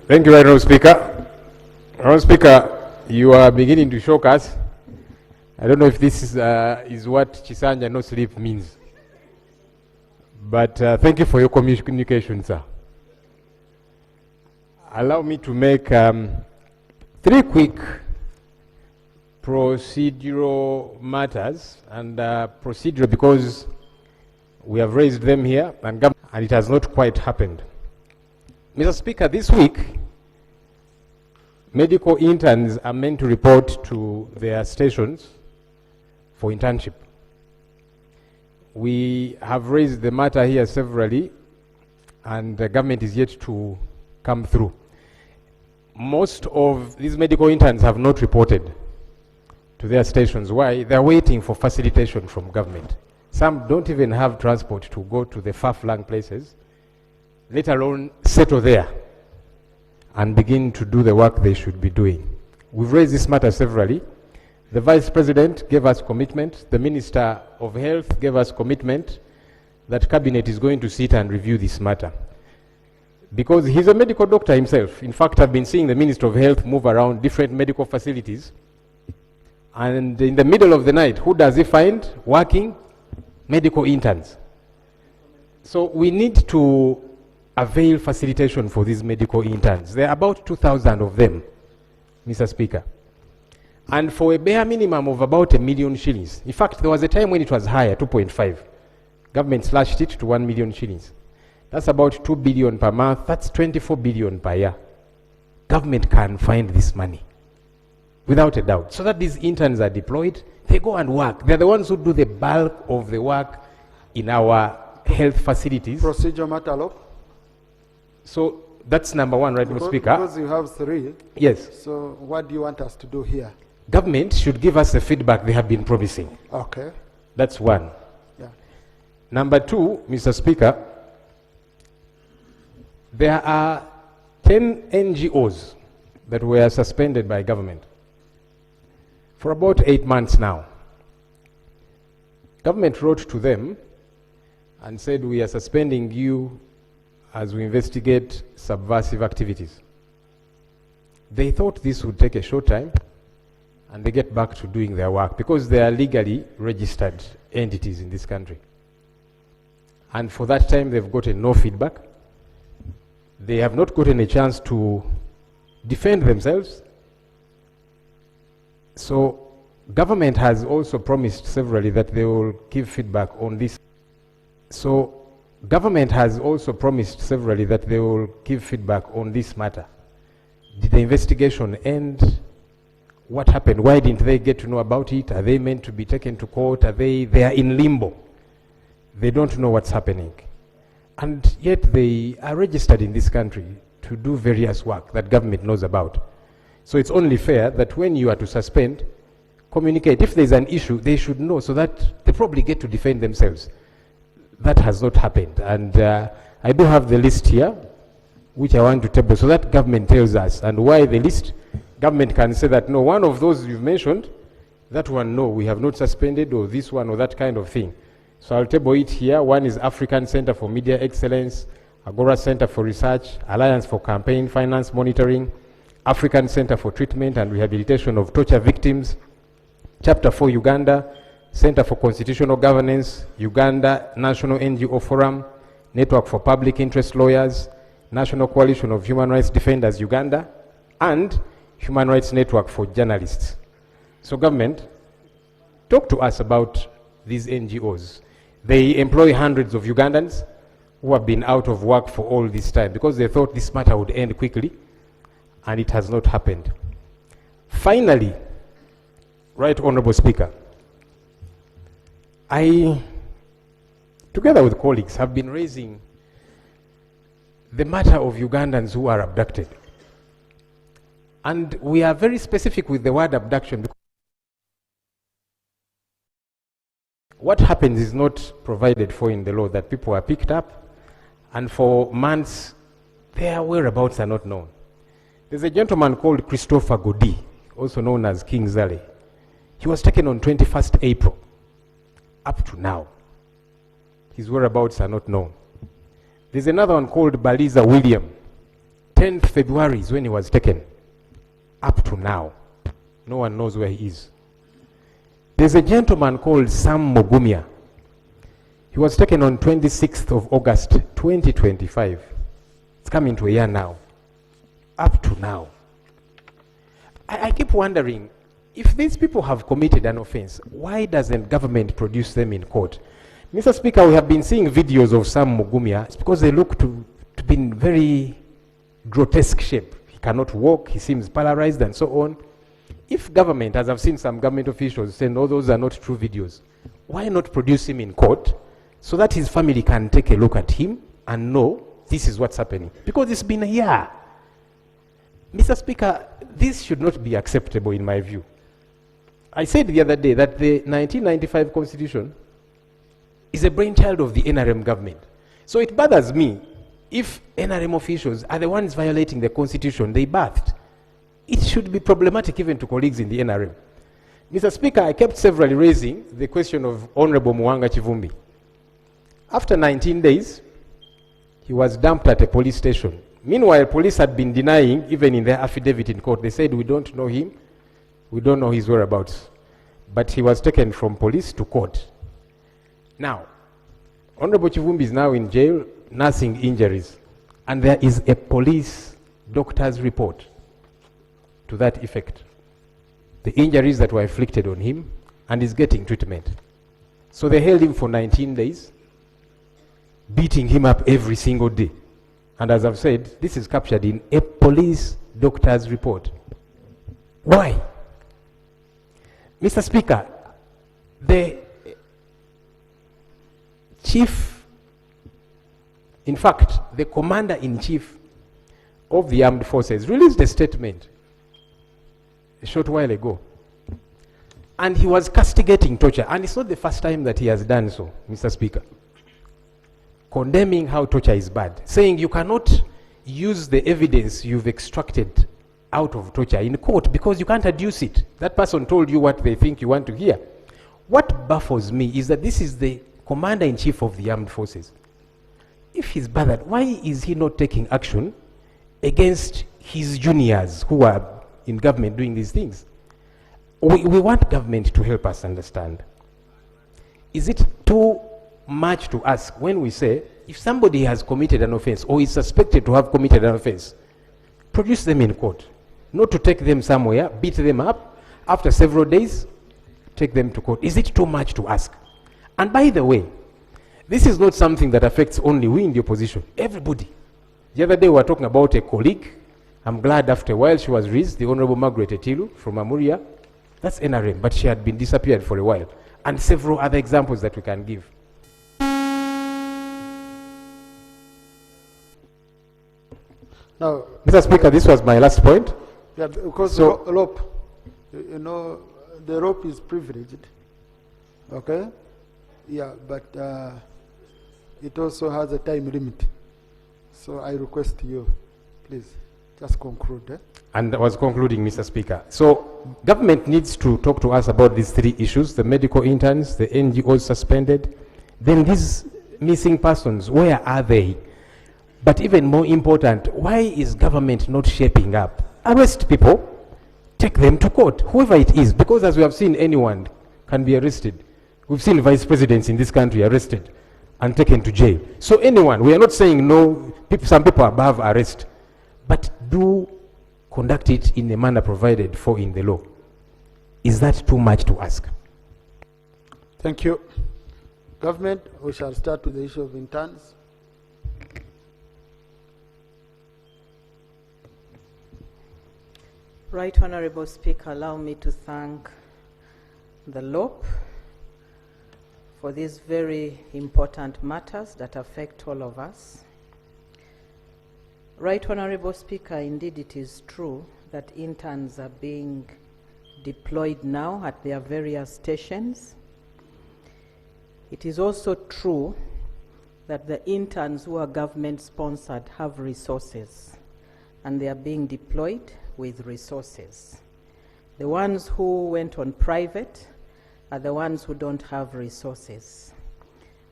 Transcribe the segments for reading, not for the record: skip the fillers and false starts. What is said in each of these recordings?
Thank you very much, Speaker. Honourable Speaker, you are beginning to shock us. I don't know if this is what Chisanja no sleep means. But thank you for your communication, sir. Allow me to make 3 quick procedural matters, and procedural because we have raised them here and it has not quite happened. Mr. Speaker, this week, medical interns are meant to report to their stations for internship. We have raised the matter here severally, and the government is yet to come through. Most of these medical interns have not reported to their stations. Why? They're waiting for facilitation from government. Some don't even have transport to go to the far-flung places, let alone settle there and begin to do the work they should be doing. We've raised this matter severally. The Vice President gave us commitment. The Minister of Health gave us commitment that Cabinet is going to sit and review this matter. Because he's a medical doctor himself. In fact, I've been seeing the Minister of Health move around different medical facilities. And in the middle of the night, who does he find working? Medical interns. So we need to avail facilitation for these medical interns. There are about 2,000 of them, Mr. Speaker. And for a bare minimum of about 1 million shillings. In fact, there was a time when it was higher, 2.5. Government slashed it to 1 million shillings. That's about 2 billion per month. That's 24 billion per year. Government can find this money, without a doubt. So that these interns are deployed, they go and work. They're the ones who do the bulk of the work in our health facilities. Procedure matter, LOP. So that's number one, right, Mr. Speaker? Because you have 3. Yes. So what do you want us to do here? Government should give us the feedback they have been promising. Okay. That's one. Yeah. Number 2, Mr. Speaker, there are 10 NGOs that were suspended by government for about 8 months now. Government wrote to them and said, we are suspending you as we investigate subversive activities. They thought this would take a short time and they get back to doing their work because they are legally registered entities in this country. And for that time, they've gotten no feedback. They have not gotten a chance to defend themselves. So government has also promised severally that they will give feedback on this. So government has also promised severally that they will give feedback on this matter. Did the investigation end? What happened? Why didn't they get to know about it? Are they meant to be taken to court? They are in limbo. They don't know what's happening. And yet they are registered in this country to do various work that government knows about. So it's only fair that when you are to suspend, communicate. If there's an issue, they should know so that they probably get to defend themselves. That has not happened. And I do have the list here, which I want to table, so that government tells us. And why the list? Government can say that, no, one of those you've mentioned, that one, no, we have not suspended, or this one, or that kind of thing. So I'll table it here. One is African Center for Media Excellence, Agora Center for Research, Alliance for Campaign Finance Monitoring, African Center for Treatment and Rehabilitation of Torture Victims, Chapter 4 Uganda, Center for Constitutional Governance, Uganda National NGO Forum, Network for Public Interest Lawyers, National Coalition of Human Rights Defenders Uganda, and Human Rights Network for Journalists. So government, talk to us about these NGOs. They employ hundreds of Ugandans who have been out of work for all this time because they thought this matter would end quickly, and it has not happened. Finally, Right Honorable Speaker, I, together with colleagues, have been raising the matter of Ugandans who are abducted. And we are very specific with the word abduction. Because what happens is not provided for in the law, that people are picked up and for months their whereabouts are not known. There's a gentleman called Christopher Godi, also known as King Zale. He was taken on 21st April. Up to now, his whereabouts are not known. There's another one called Baliza William, 10th February is when he was taken. Up to now, no one knows where he is. There's a gentleman called Sam Mugumya. He was taken on 26th of August 2025. It's coming to a year now. Up to now. I keep wondering, if these people have committed an offense, why doesn't government produce them in court? Mr. Speaker, we have been seeing videos of Sam Mugumya. It's because they look to be in very grotesque shape. He cannot walk, he seems paralyzed and so on. If government, as I've seen some government officials say, no, those are not true videos, why not produce him in court so that his family can take a look at him and know this is what's happening? Because it's been a year. Mr. Speaker, this should not be acceptable in my view. I said the other day that the 1995 Constitution is a brainchild of the NRM government. So it bothers me if NRM officials are the ones violating the Constitution they birthed. It should be problematic even to colleagues in the NRM. Mr. Speaker, I kept severally raising the question of Honorable Muwanga Kivumbi. After 19 days, he was dumped at a police station. Meanwhile, police had been denying, even in their affidavit in court, they said, we don't know him, we don't know his whereabouts. But he was taken from police to court. Now, Honorable Kivumbi is now in jail, nursing injuries. And there is a police doctor's report to that effect. The injuries that were inflicted on him, and is getting treatment. So they held him for 19 days, beating him up every single day. And as I've said, this is captured in a police doctor's report. Why? Mr. Speaker, the chief, in fact, the commander-in-chief of the armed forces released a statement a short while ago. And he was castigating torture. And it's not the first time that he has done so, Mr. Speaker. Condemning how torture is bad. Saying you cannot use the evidence you've extracted out of torture in court because you can't adduce it. That person told you what they think you want to hear. What baffles me is that this is the commander-in-chief of the armed forces. If he's bothered, why is he not taking action against his juniors who are in government doing these things? We want government to help us understand. Is it too much to ask when we say, if somebody has committed an offense or is suspected to have committed an offense, produce them in court, not to take them somewhere, beat them up, after several days, take them to court? Is it too much to ask? And by the way, this is not something that affects only we in the opposition, everybody. The other day we were talking about a colleague. I'm glad after a while she was released, the Honorable Margaret Etilu from Amuria. That's NRM, but she had been disappeared for a while. And several other examples that we can give. Now, Mr. Speaker, this was my last point. yeah, because So- LOP, you know, the LOP is privileged. Okay? Yeah, but it also has a time limit. So I request you, please, just conclude. And I was concluding, Mr. Speaker. So government needs to talk to us about these three issues: the medical interns, the NGOs suspended, then these missing persons, where are they? But even more important, why is government not shaping up? Arrest people, take them to court, whoever it is, because as we have seen, anyone can be arrested. We've seen vice presidents in this country arrested and taken to jail. So anyone, we are not saying no, some people are above arrest, but do conduct it in a manner provided for in the law. Is that too much to ask? Thank you. Government, we shall start with the issue of interns. Right Honorable Speaker, allow me to thank the LOP for these very important matters that affect all of us. Right Honorable Speaker, indeed it is true that interns are being deployed now at their various stations. It is also true that the interns who are government-sponsored have resources, and they are being deployed with resources. The ones who went on private are the ones who don't have resources.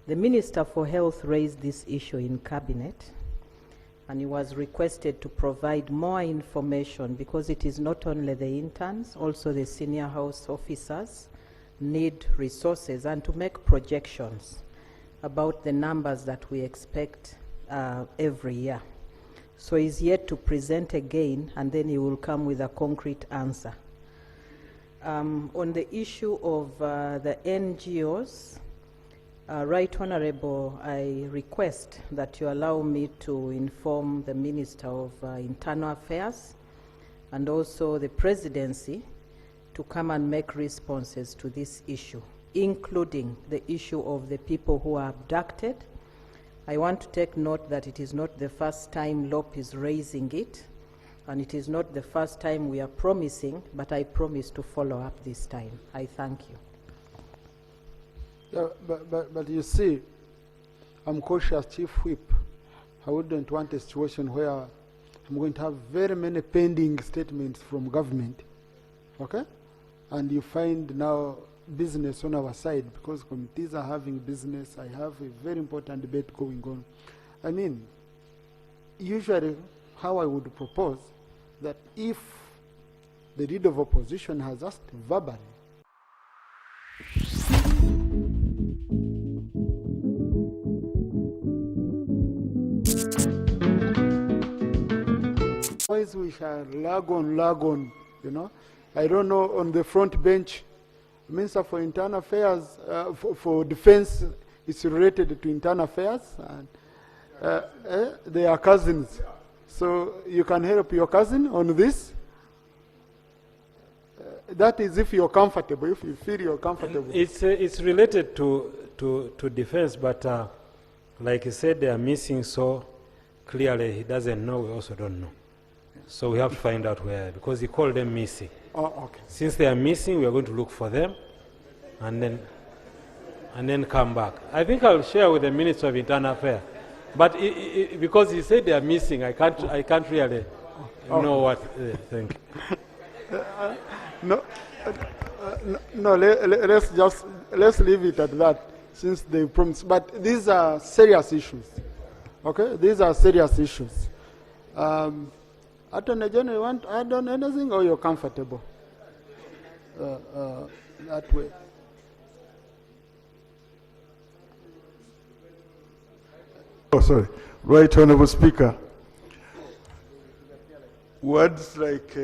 The Minister for Health raised this issue in Cabinet, and he was requested to provide more information because it is not only the interns, also the senior house officers need resources and to make projections about the numbers that we expect every year. So he's yet to present again, and then he will come with a concrete answer. On the issue of the NGOs, Right Honorable, I request that you allow me to inform the Minister of Internal Affairs and also the Presidency to come and make responses to this issue, including the issue of the people who are abducted. I want to take note that it is not the first time LOP is raising it, and it is not the first time we are promising, but I promise to follow up this time. I thank you. Yeah, but you see, I'm cautious, Chief Whip. I wouldn't want a situation where I'm going to have very many pending statements from government, okay? And you find now business on our side because committees are having business. I have a very important debate going on. I mean, usually how I would propose that if the leader of opposition has asked verbally, otherwise we shall lag on, you know. I don't know, on the front bench, Minister for Internal Affairs, for Defense, it's related to Internal Affairs, and they are cousins. So you can help your cousin on this. That is if you're comfortable, if you feel you're comfortable. It's related to defense, but like he said, they are missing, so clearly he doesn't know, we also don't know. So we have to find out where, because he called them missing. Oh, okay. Since they are missing, we are going to look for them and then come back. I think I'll share with the Minister of Internal Affairs. But because he said they are missing, I can't really know what. Thank you. Let's leave it at that, since they promised. But these are serious issues. Okay, these are serious issues. Attorney General, you want to add on anything, or you're comfortable that way? Oh, sorry. Right Honorable Speaker. Words like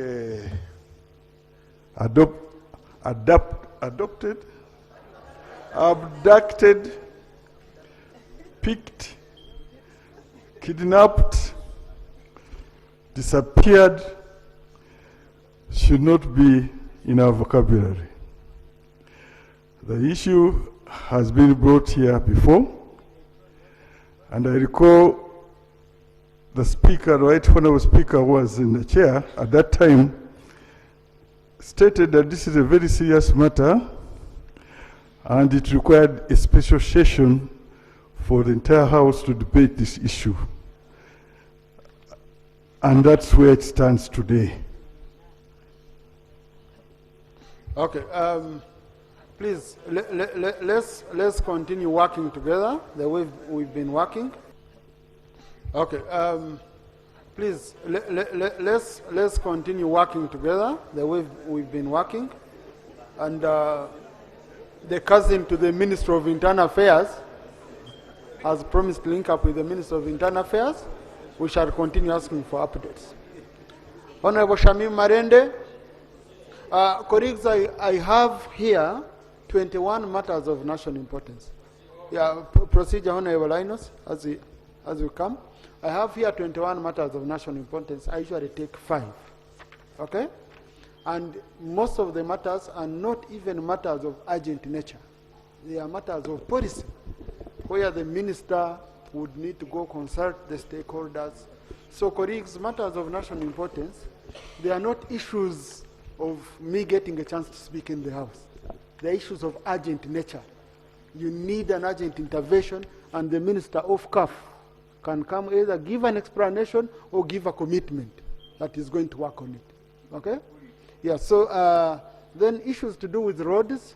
adopted, abducted, picked, kidnapped, disappeared should not be in our vocabulary. The issue has been brought here before, and I recall the Speaker, Right Honorable Speaker, who was in the chair at that time, stated that this is a very serious matter and it required a special session for the entire House to debate this issue. And that's where it stands today. Okay, please, let's continue working together the way we've been working. Okay, please, let's continue working together the way we've been working. And the cousin to the Minister of Internal Affairs has promised to link up with the Minister of Internal Affairs. We shall continue asking for updates. Honorable Shamim Marende, colleagues, I have here 21 matters of national importance. Yeah, procedure, Honorable Linus, as we come. I have here 21 matters of national importance. I usually take 5, okay? And most of the matters are not even matters of urgent nature. They are matters of policy, where the minister would need to go consult the stakeholders. So, colleagues, matters of national importance, they are not issues of me getting a chance to speak in the House. They are issues of urgent nature. You need an urgent intervention, and the minister off cuff can come either give an explanation or give a commitment that is going to work on it. Okay? Yeah, so then issues to do with roads,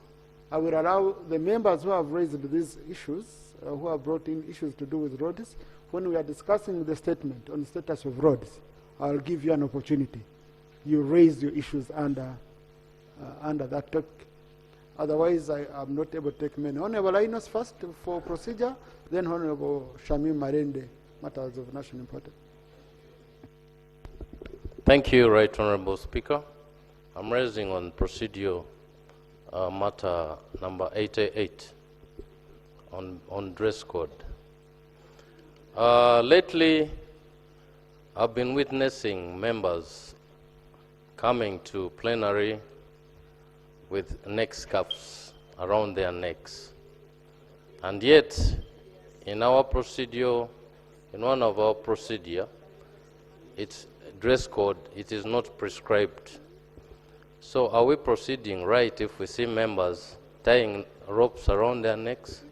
I will allow the members who have raised these issues, who have brought in issues to do with roads, when we are discussing the statement on the status of roads, I'll give you an opportunity. You raise your issues under that topic. Otherwise, I am not able to take many. Honorable Ainos first for procedure, then Honorable Shamim Marende, matters of national importance. Thank you, Right Honorable Speaker. I'm raising on procedural matter number 88 on dress code. Lately, I've been witnessing members coming to plenary with neck scarves around their necks. And yet, in our procedure, in one of our procedure, it's dress code, it is not prescribed. So are we proceeding right if we see members tying ropes around their necks?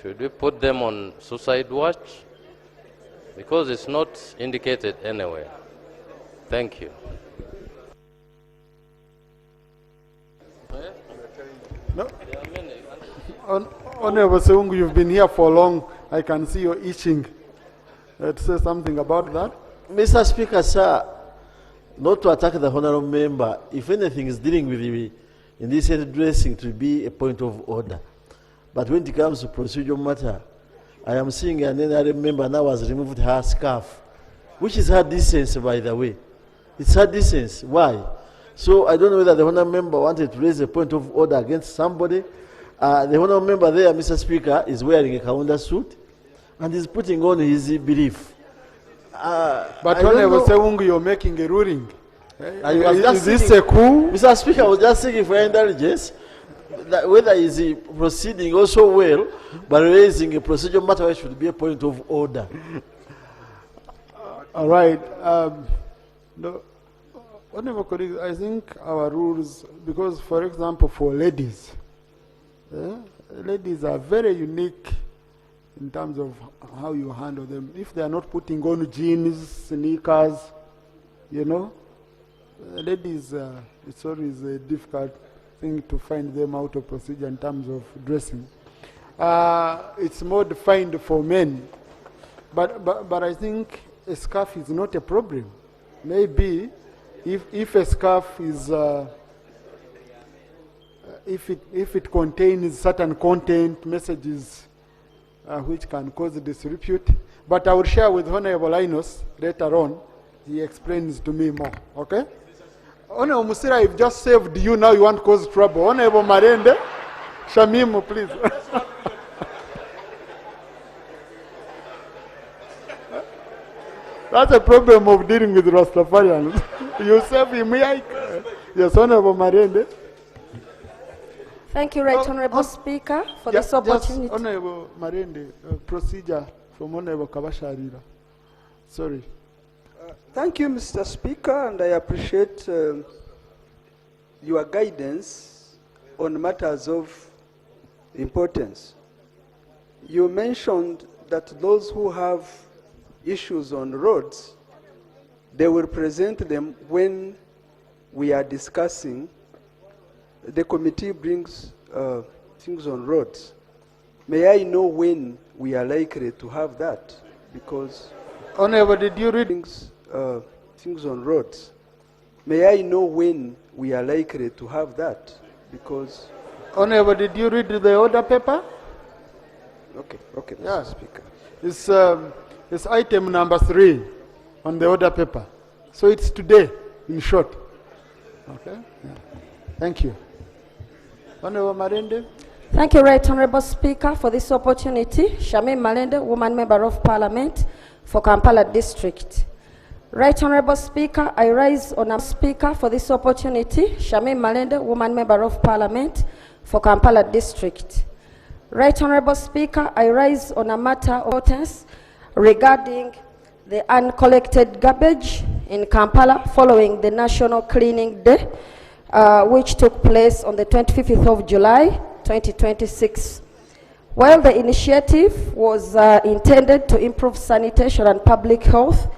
Should we put them on suicide watch? Because it's not indicated anywhere. Thank you. No. Honorable Seungu, you've been here for long. I can see you're itching. To say something about that. Mr. Speaker, sir, not to attack the honorable member, if anything is dealing with the indecent dressing to be a point of order. But when it comes to procedural matter, I am seeing an NRM member now has removed her scarf, which is her decency, by the way. It's her decency. Why? So I don't know whether the honorable member wanted to raise a point of order against somebody. The honorable member there, Mr. Speaker, is wearing a Kaunda suit and is putting on his belief. But Honorable Seungu, you're making a ruling. Is this a coup? Mr. Speaker, I was just seeking for indulgence, whether is he proceeding also well, but raising a procedural matter which should be a point of order. All right. No, honorable colleagues, I think our rules, because for example, for ladies, ladies are very unique in terms of how you handle them. If they are not putting on jeans, sneakers, you know, ladies, it's always a difficult thing to find them out of procedure in terms of dressing. It's more defined for men, but I think a scarf is not a problem. Maybe if a scarf is if it contains certain content messages which can cause disrepute, but I will share with Honorable Ainos later on. He explains to me more. Okay. Honorable Musira, I've just saved you. Now you want to cause trouble. Honorable Marende, Shamim, please. That's a problem of dealing with Rastafarians. You save him, yes, Honorable Marende. Thank you, Right Honorable Speaker, for this opportunity. Just Honorable Marende, procedure from Honorable Kabasharira. Sorry. Thank you, Mr. Speaker, and I appreciate your guidance on matters of importance. You mentioned that those who have issues on roads, they will present them when we are discussing. The committee brings things on roads. May I know when we are likely to have that? Because Honorable, did you read things on roads? May I know when we are likely to have that? Because Honorable, did you read the order paper? okay, Mr. Yeah. Speaker. It's item number 3 on the order paper. So it's today, in short. Okay. Yeah. Thank you. Honorable Marende. Thank you, Right Honorable Speaker, for this opportunity. Shamim Malende, Woman Member of Parliament for Kampala District. Right Honorable Speaker, I rise on a speaker for this opportunity. Shamim Malende, Woman Member of Parliament for Kampala District. Right Honorable Speaker, I rise on a matter of importance regarding the uncollected garbage in Kampala following the National Cleaning Day, which took place on the 25th of July, 2026. While the initiative was intended to improve sanitation and public health,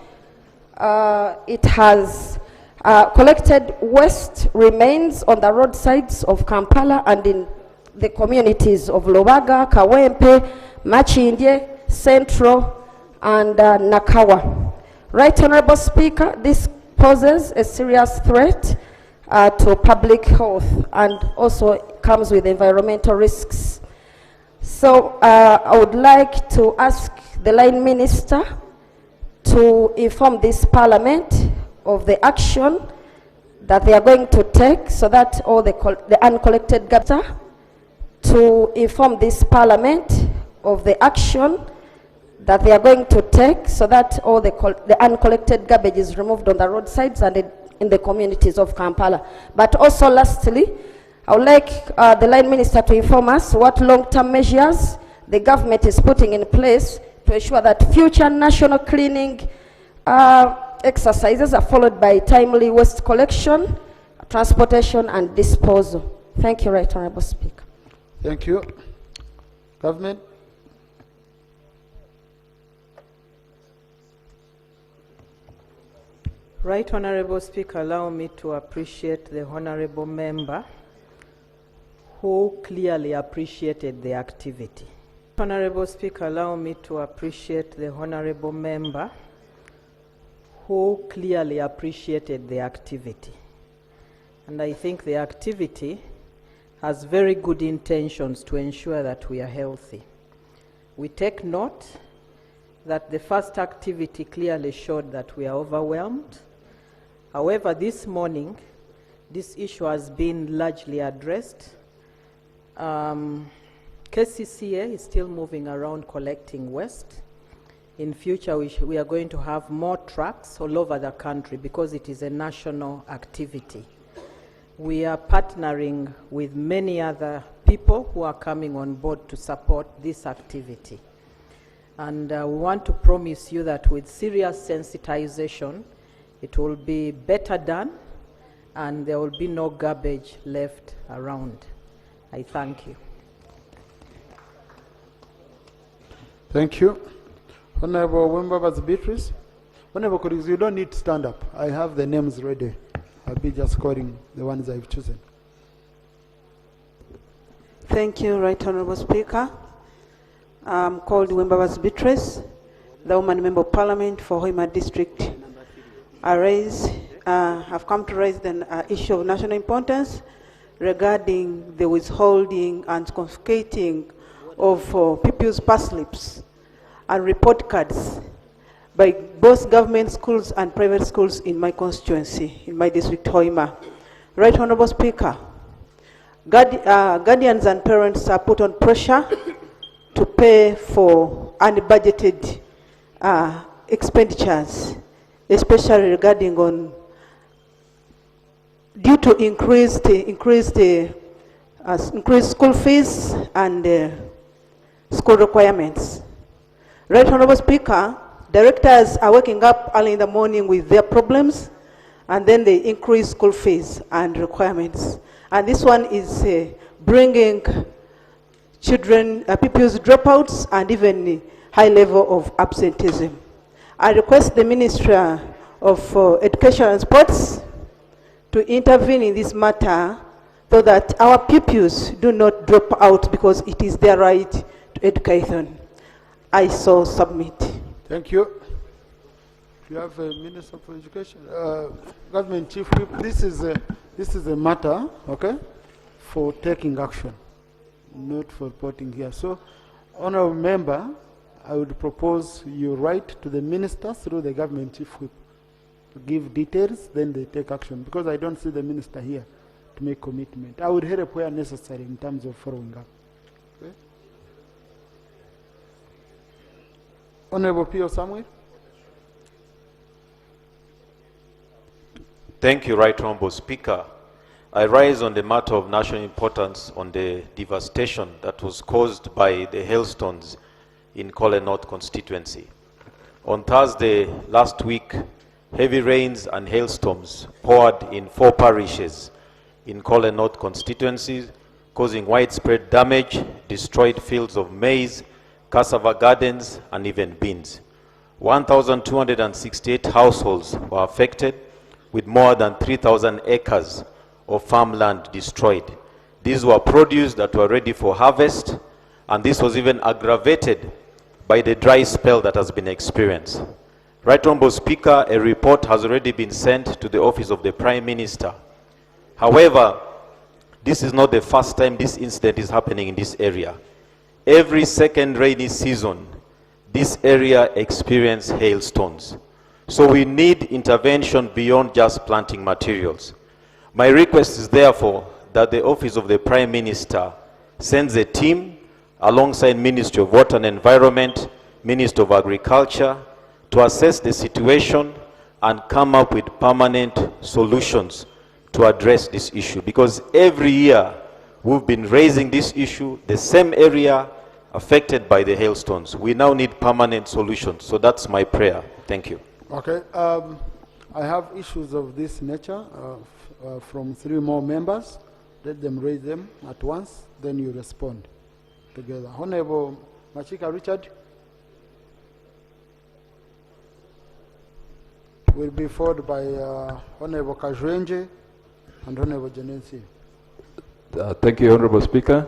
it has collected waste remains on the roadsides of Kampala and in the communities of Lobaga, Kawempe, Machindye, Central, and Nakawa. Right Honorable Speaker, this poses a serious threat to public health and also comes with environmental risks. So I would like to ask the line minister to inform this parliament of the action that they are going to take so that all the uncollected garbage, to inform this parliament of the action that they are going to take so that all the uncollected garbage is removed on the roadsides and in the communities of Kampala. But also lastly, I would like the line minister to inform us what long-term measures the government is putting in place to ensure that future national cleaning exercises are followed by timely waste collection, transportation and disposal. Thank you, Right Honorable Speaker. Thank you. Government. Right Honorable Speaker, allow me to appreciate the Honorable Member who clearly appreciated the activity. Honorable Speaker, allow me to appreciate the Honorable Member who clearly appreciated the activity. And I think the activity has very good intentions to ensure that we are healthy. We take note that the first activity clearly showed that we are overwhelmed. However, this morning, this issue has been largely addressed. KCCA is still moving around collecting waste. In future, we are going to have more trucks all over the country because it is a national activity. We are partnering with many other people who are coming on board to support this activity. And we want to promise you that with serious sensitization, it will be better done and there will be no garbage left around. I thank you. Thank you. Honorable Wimbaba's Beatrice. Honorable colleagues, you don't need to stand up. I have the names ready. I'll be just calling the ones I've chosen. Thank you, Right Honorable Speaker. I'm called Wimbaba's Beatrice, the woman member of Parliament for Hoima District. I've come to raise the issue of national importance regarding the withholding and confiscating of people's pass slips and report cards by both government schools and private schools in my constituency, in my district, Hoima. Right Honorable Speaker, guardians and parents are put on pressure to pay for unbudgeted expenditures, especially regarding due to increased school fees and school requirements. Right Honorable Speaker, directors are waking up early in the morning with their problems, and then they increase school fees and requirements. And this one is bringing pupils dropouts and even high level of absenteeism. I request the Ministry of Education and Sports to intervene in this matter so that our pupils do not drop out because it is their right to education. I so submit. Thank you. You have a Minister for Education. Government Chief Whip, this is a matter, okay, for taking action, not for reporting here. So, Honourable Member, I would propose you write to the Minister through the Government Chief Whip to give details, then they take action, because I don't see the Minister here to make commitment. I would help where necessary in terms of following up. Okay? Honourable P.O. Samuel. Thank you, Right Honourable Speaker. I rise on the matter of national importance on the devastation that was caused by the hailstones in Kole North constituency. On Thursday last week, heavy rains and hailstorms poured in 4 parishes in Kole North constituencies, causing widespread damage, destroyed fields of maize, cassava gardens, and even beans. 1,268 households were affected, with more than 3,000 acres of farmland destroyed. These were produce that were ready for harvest, and this was even aggravated by the dry spell that has been experienced. Right Honourable Speaker, a report has already been sent to the office of the Prime Minister. However, this is not the first time this incident is happening in this area. Every second rainy season, this area experiences hailstones. So we need intervention beyond just planting materials. My request is therefore that the office of the Prime Minister sends a team alongside Ministry of Water and Environment, Ministry of Agriculture, to assess the situation and come up with permanent solutions to address this issue. Because every year we've been raising this issue, the same area affected by the hailstones. We now need permanent solutions. So that's my prayer. Thank you. Okay. I have issues of this nature from 3 more members. Let them raise them at once, then you respond together. Honorable Machika Richard will be followed by Honorable Kajwenje and Honorable Janensi. Thank you, Honorable Speaker.